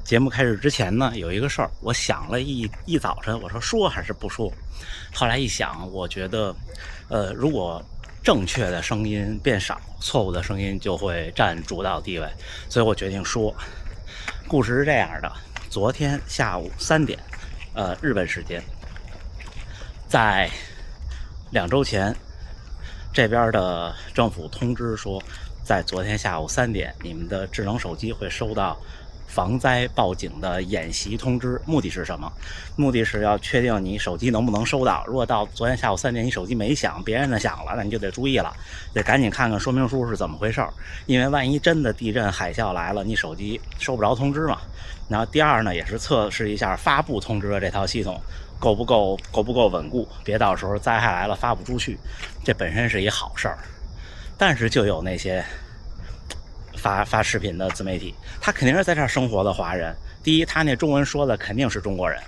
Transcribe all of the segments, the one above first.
节目开始之前呢，有一个事儿，我想了一早晨，我说还是不说。后来一想，我觉得，如果正确的声音变少，错误的声音就会占主导地位，所以我决定说。故事是这样的：昨天下午3点，日本时间，在2周前，这边的政府通知说，在昨天下午3点，你们的智能手机会收到防灾报警的演习通知。目的是什么？目的是要确定你手机能不能收到。如果到昨天下午3点你手机没响，别人的响了，那你就得注意了，得赶紧看看说明书是怎么回事儿。因为万一真的地震海啸来了，你手机收不着通知嘛。然后第二呢，也是测试一下发布通知的这套系统够不够稳固，别到时候灾害来了发不出去。这本身是一好事儿，但是就有那些发视频的自媒体，他肯定是在这儿生活的华人。第一，他那中文说的肯定是中国人；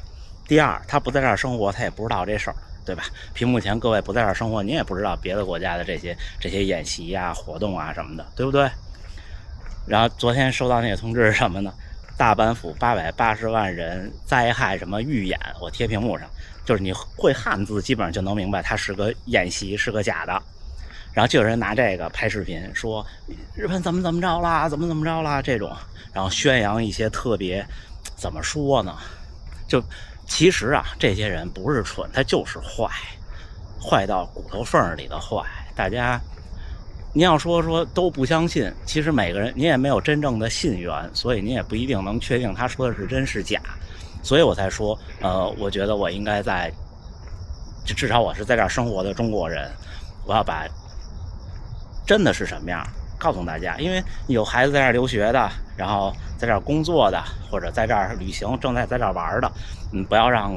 第二，他不在这儿生活，他也不知道这事儿，对吧？屏幕前各位不在这儿生活，您也不知道别的国家的这些演习啊、活动啊什么的，对不对？然后昨天收到那个通知是什么呢？大阪府880万人灾害什么预演，我贴屏幕上，就是你会汉字，基本上就能明白它是个演习，是个假的。然后就有人拿这个拍视频，说日本怎么着啦，怎么着啦这种，然后宣扬一些特别，怎么说呢？就其实啊，这些人不是蠢，他就是坏到骨头缝里的坏。大家，您要说都不相信，其实每个人您也没有真正的信源，所以您也不一定能确定他说的是真是假。所以我才说，我觉得我应该至少我是在这儿生活的中国人，我要把真的是什么样告诉大家。因为有孩子在这儿留学的，然后在这儿工作的，或者在这儿旅行正在这儿玩的，不要让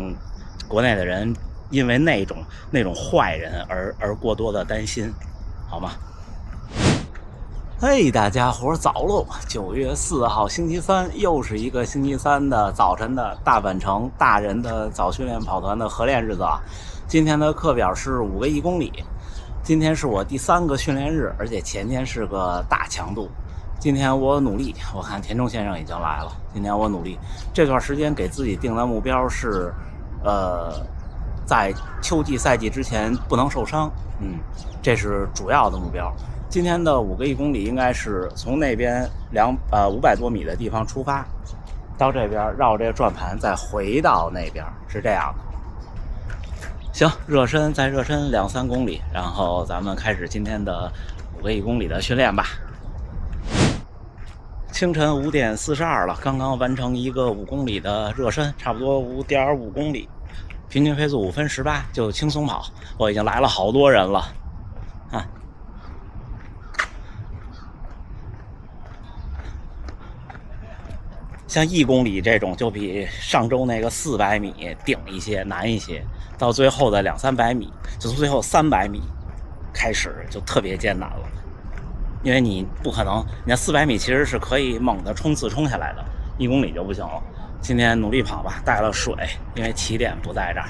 国内的人因为那种坏人而过多的担心，好吗？嘿，大家伙早喽！9月4号星期三，又是一个星期三的早晨的大阪城大人的早训练跑团的合练日子啊。今天的课表是5个1公里。今天是我第3个训练日，而且前天是个大强度。今天我努力，我看田中先生已经来了。今天我努力，这段时间给自己定的目标是，在秋季赛季之前不能受伤，这是主要的目标。今天的5个1公里应该是从那边500多米的地方出发，到这边绕这个转盘再回到那边，是这样的。行，再热身2、3公里，然后咱们开始今天的5个1公里的训练吧。清晨5点42了，刚刚完成一个5公里的热身，差不多5.5公里，平均配速5分18，就轻松跑。我已经来了好多人了啊！像1公里这种就比上周那个400米顶一些，难一些。到最后的2、300米，就从最后300米开始就特别艰难了，因为你不可能，你看400米其实是可以猛的冲刺冲下来的，1公里就不行了。今天努力跑吧，带了水，因为起点不在这儿。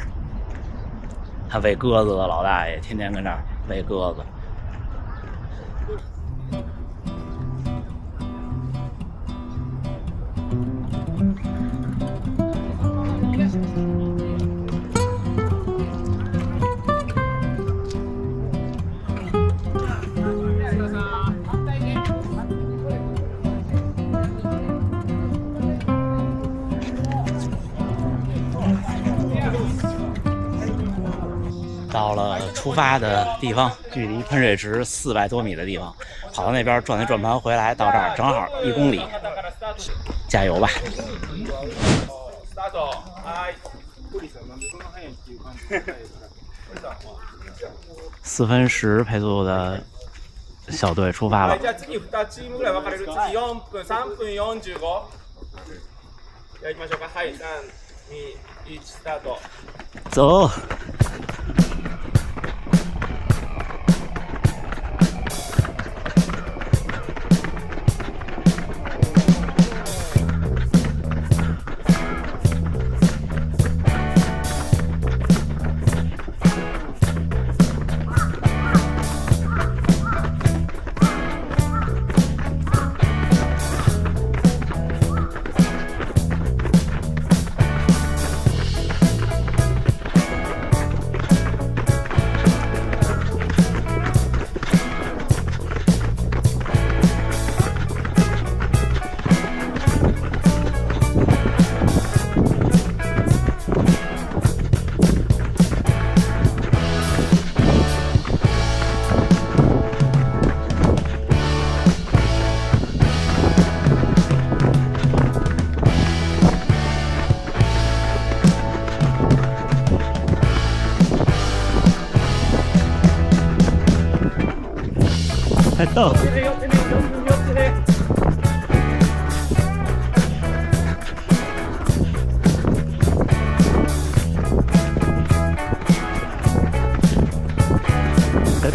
还喂鸽子的老大爷天天跟这儿喂鸽子。到了出发的地方，距离喷水池400多米的地方，跑到那边转那转盘回来，到这儿正好1公里，加油吧！4分10配速的小队出发了。じゃあ次2チームぐらい分かれる。次4分、3分45。じゃあ行きましょうか。はい、3、2、1、スタート。走。到。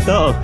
到。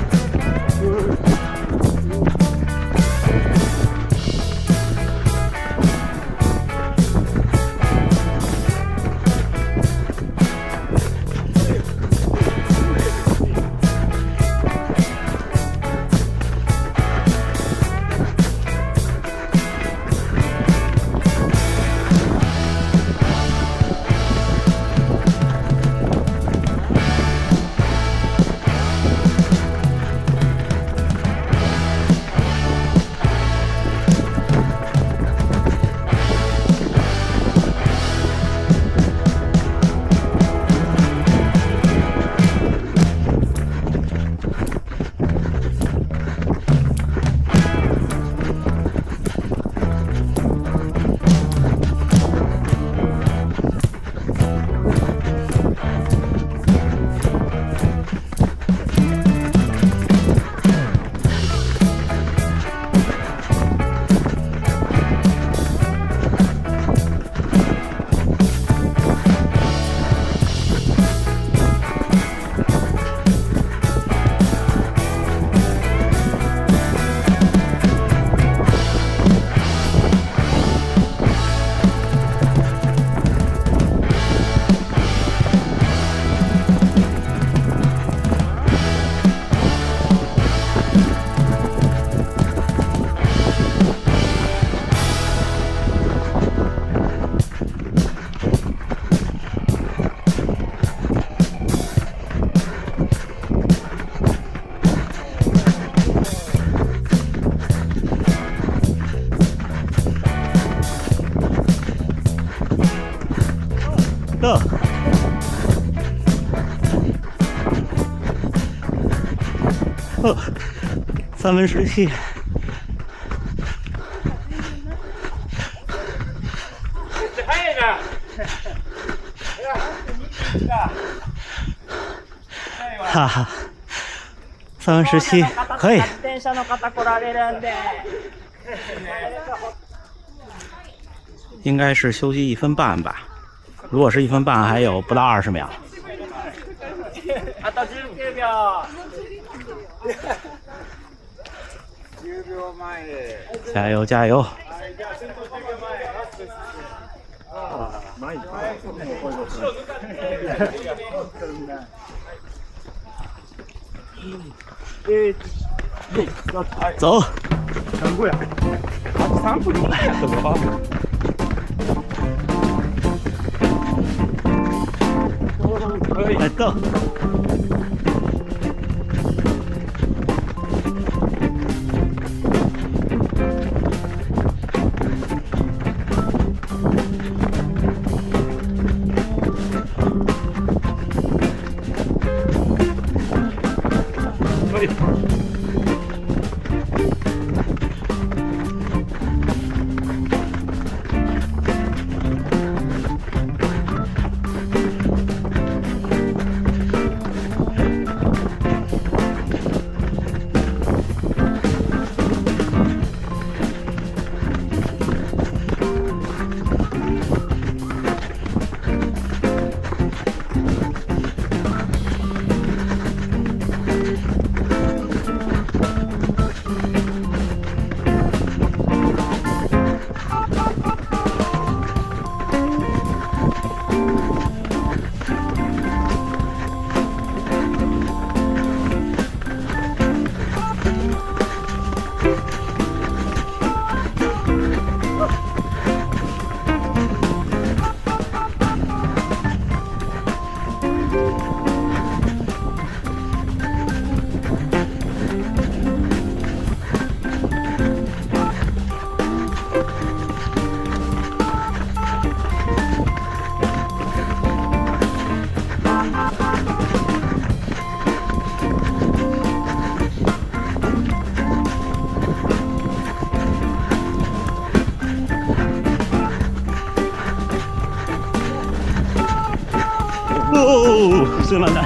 到。哦，17/3。哈哈，17/3可以。应该是休息1分半吧。如果是1分半，还有不到20秒。あと19秒。10秒前。加油加油！走。何個や。3分前やったぞ。来到。哦，是了的。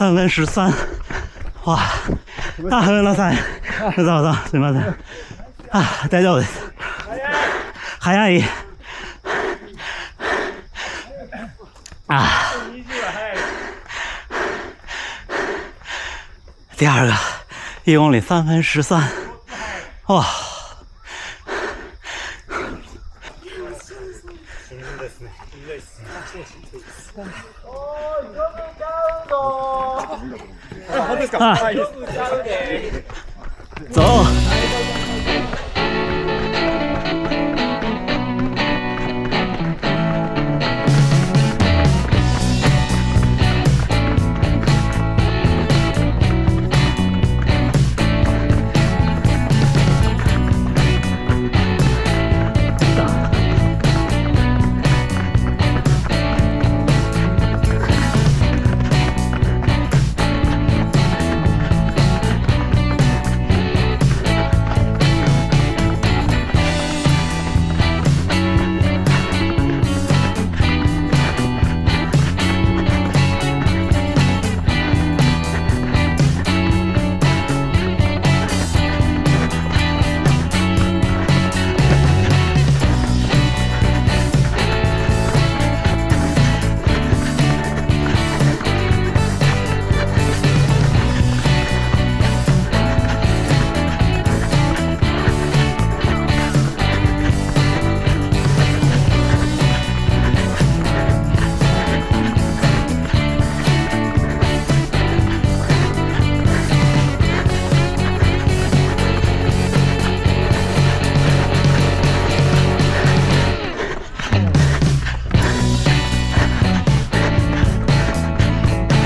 3分13，哇！大分の3、そうすみません。あ、大丈夫です。早い。啊，第二个1公里3分13，哇！啊，走。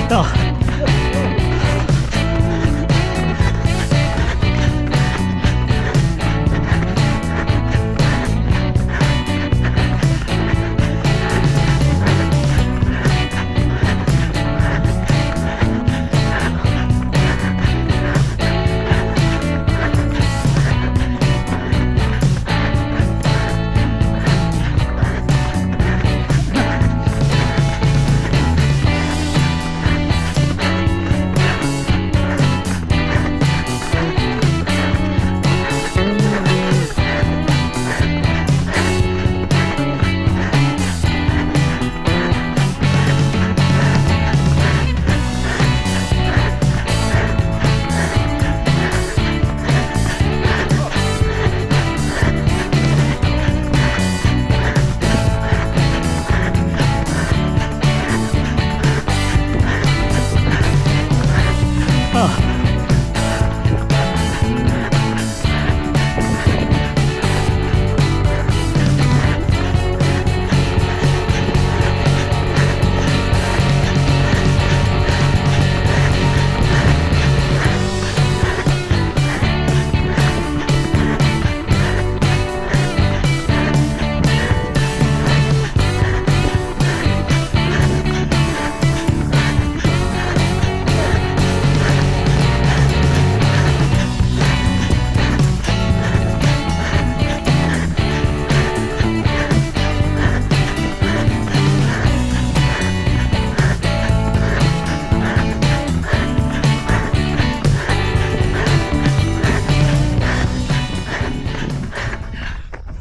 到。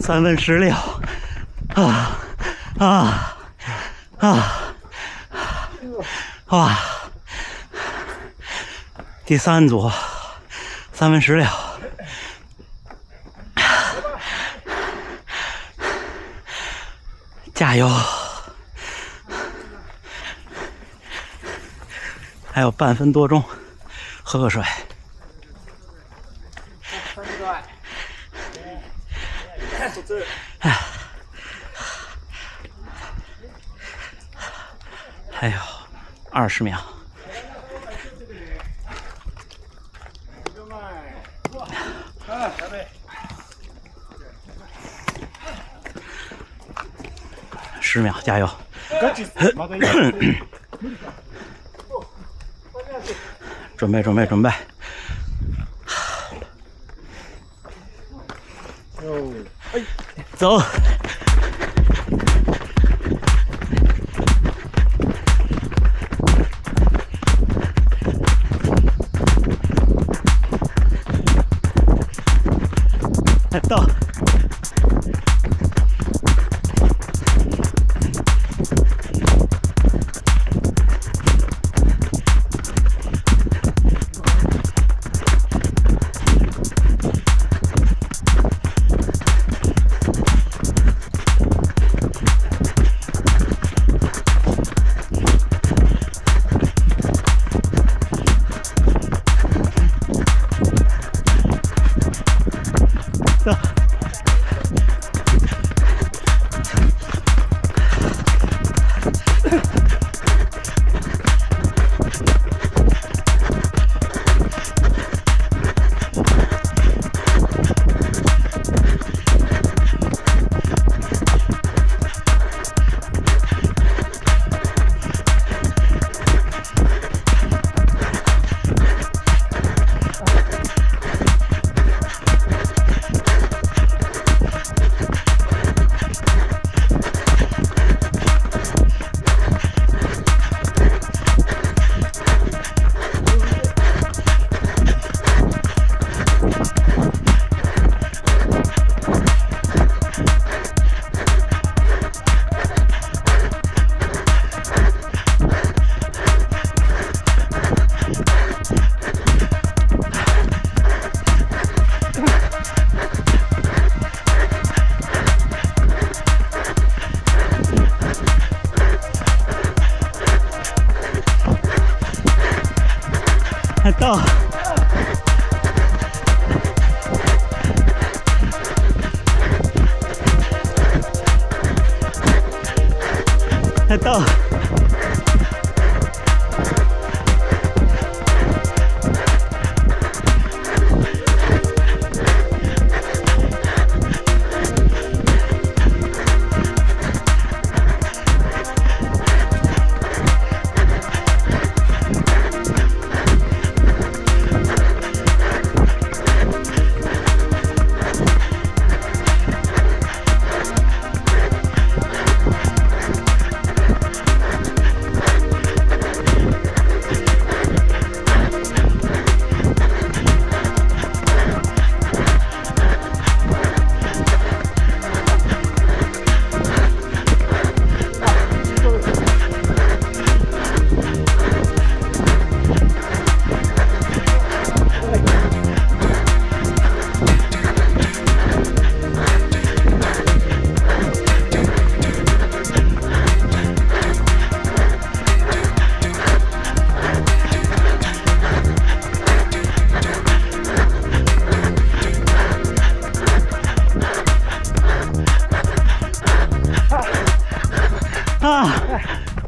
3分16，哇！第3组3分16，加油！还有半分多钟，喝个水。还有20秒。10秒，加油！准备，准备，准备！走！到。到。到。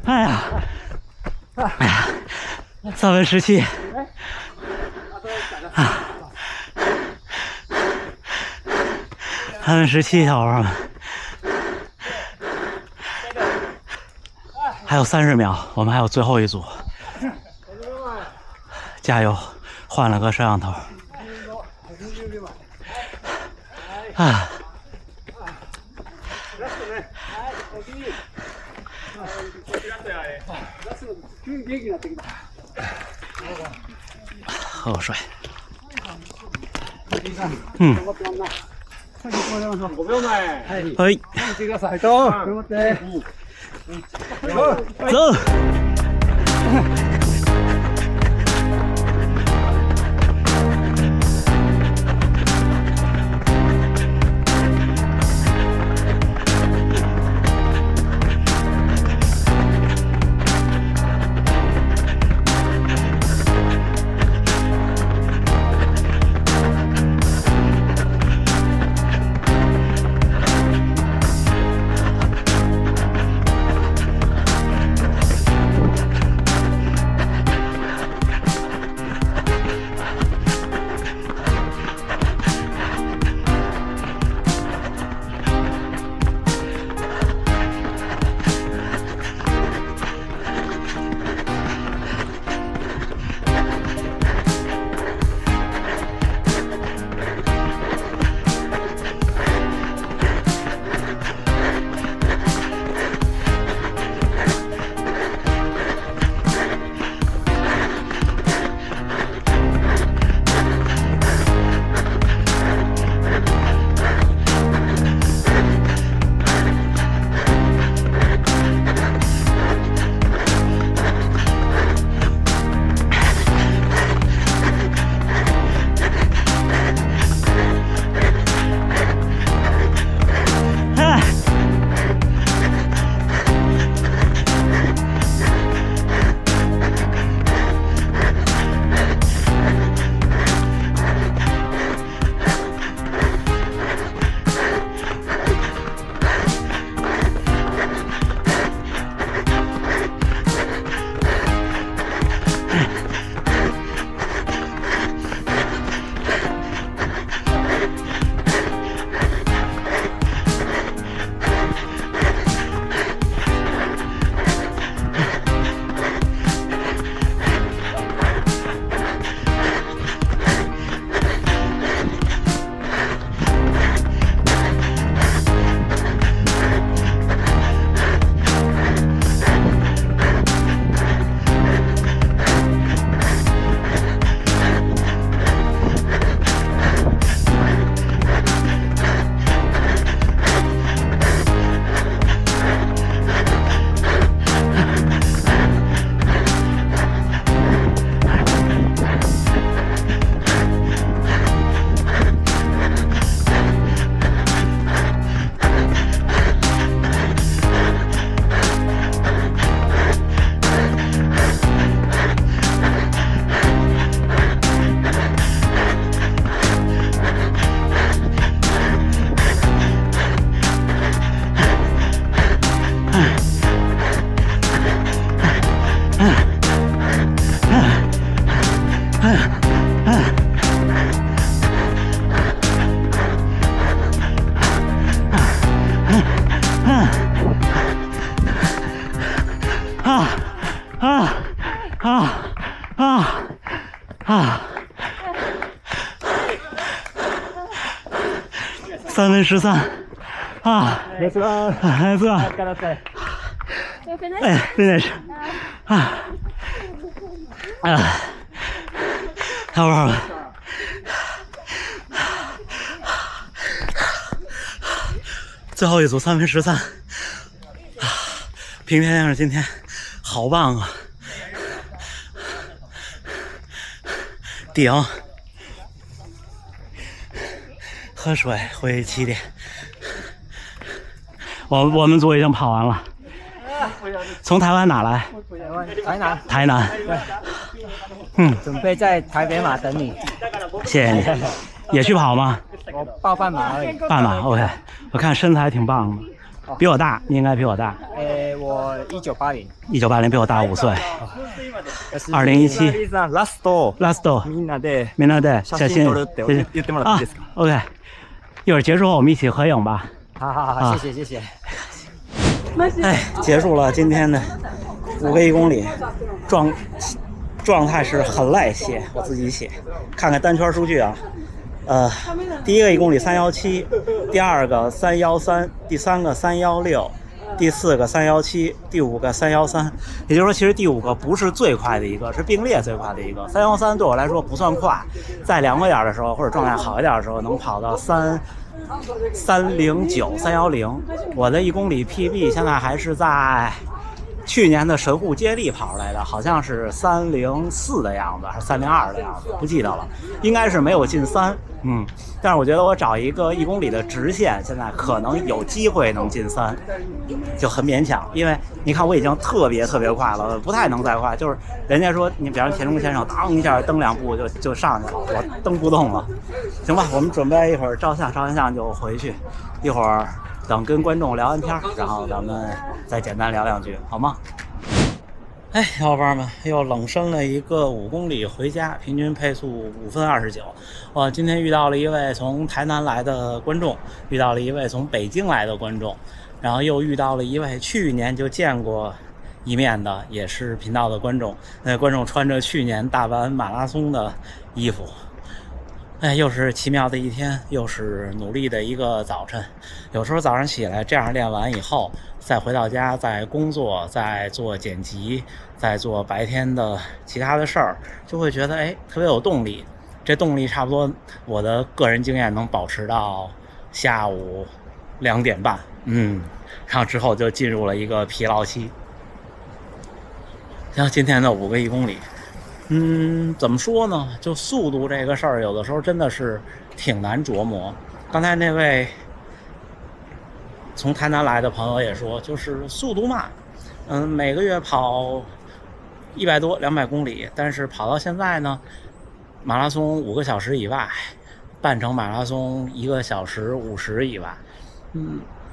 哎呀，3分17。3分17，小伙伴们，还有30秒，我们还有最后一组，加油！换了个摄像头。啊。喝口水。うん。はい。走。3分13啊！レスラー。哎，对吧？哎，finish 啊！太好玩了。最后一组3分13，平田先生今天好棒啊！第赢，喝水，回起点。我们组已经跑完了。从台湾哪来？台南。台南。准备在台北马等你。谢谢你。也去跑吗？我报半马而已。半马 ，OK。我看身材挺棒的，比我大，你应该比我大。我1980。1980比我大5岁。2017。ラスト。みんなで写真撮るって言ってもらっていいですか？OK。一会儿结束后我们一起合影吧。好，谢谢。哎，结束了今天的5个1公里，状态是很赖写，我自己写。看看单圈数据啊，第一个1公里317，第二个313，第三个316，第四个317，第五个313。也就是说，其实第5个不是最快的一个，是并列最快的一个。313对我来说不算快，在凉快点的时候或者状态好一点的时候，能跑到309、310。我的1公里 PB 现在还是在去年的神户接力跑出来的，好像是304的样子，还是302的样子，不记得了，应该是没有进3。但是我觉得我找一个1公里的直线，现在可能有机会能进3，就很勉强。因为你看我已经特别快了，不太能再快。就是人家说你，比方田中先生，当一下蹬2步就上去了，我蹬不动了。行吧，我们准备一会儿照完相就回去，一会儿等跟观众聊完天，然后咱们再简单聊2句，好吗？哎，小伙伴们，又冷身了一个5公里回家，平均配速5分29。我今天遇到了一位从台南来的观众，遇到了一位从北京来的观众，然后又遇到了一位去年就见过一面的，也是频道的观众。那观众穿着去年大阪马拉松的衣服。哎，又是奇妙的一天，又是努力的一个早晨。有时候早上起来这样练完以后，再回到家，再工作，再做剪辑，再做白天的其他的事儿，就会觉得特别有动力。这动力差不多，我的个人经验能保持到下午2点半。然后之后就进入了一个疲劳期。像今天的5个1公里。怎么说呢？就速度这个事儿，有的时候真的是挺难琢磨。刚才那位从台南来的朋友也说，就是速度慢。每个月跑100多、200公里，但是跑到现在呢，马拉松5个小时以外，半程马拉松1个小时50以外。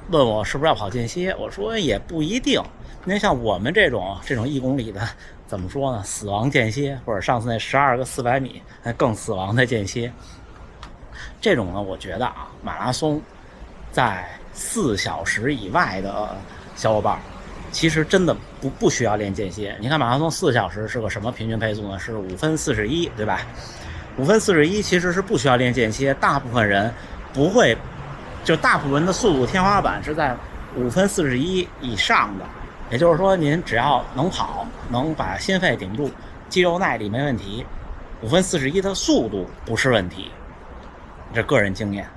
问我是不是要跑间歇，我说也不一定。因为像我们这种1公里的，怎么说呢？死亡间歇，或者上次那12个400米，更死亡的间歇。这种呢，我觉得马拉松在4小时以外的小伙伴，其实真的不需要练间歇。你看马拉松4小时是个什么平均配速呢？是5分41，对吧？5分41其实是不需要练间歇，大部分人不会，就大部分人的速度天花板是在5分41以上的。也就是说，您只要能跑，能把心肺顶住，肌肉耐力没问题，5分41的速度不是问题，这个人经验。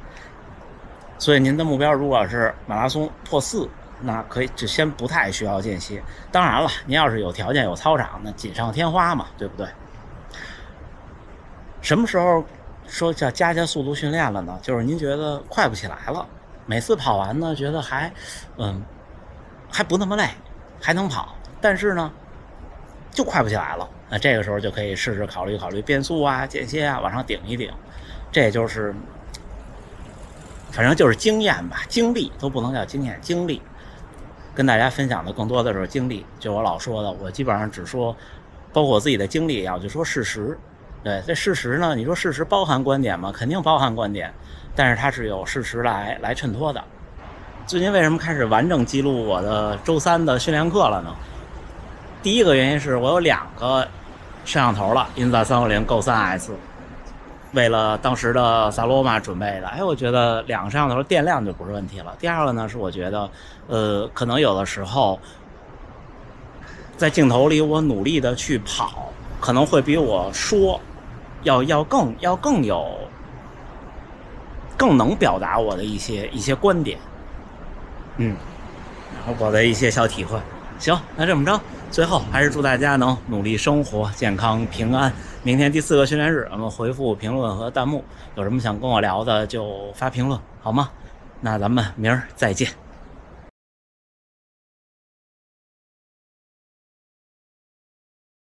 所以您的目标如果是马拉松破4，那可以就先不太需要间歇。当然了，您要是有条件有操场，那锦上添花嘛，对不对？什么时候说叫加速度训练了呢？就是您觉得快不起来了，每次跑完呢，觉得还不那么累。还能跑，但是呢，就快不起来了。那这个时候就可以试试考虑变速啊、间歇啊，往上顶一顶。这也就是，反正就是经验吧，经历都不能叫经验，经历。跟大家分享的更多的是经历。就我老说的，我基本上只说，包括我自己的经历也要就说事实。对，这事实呢，你说事实包含观点吗？肯定包含观点，但是它是有事实来衬托的。最近为什么开始完整记录我的周3的训练课了呢？第一个原因是我有2个摄像头了，Inza 360 Go 3S，为了当时的萨罗马准备的。哎，我觉得2个摄像头电量就不是问题了。第二个呢，是我觉得，可能有的时候在镜头里我努力的去跑，可能会比我说要更能表达我的一些观点。然后我的一些小体会。行，那这么着，最后还是祝大家能努力生活，健康平安。明天第4个训练日，我们回复评论和弹幕，有什么想跟我聊的就发评论好吗？那咱们明儿再见。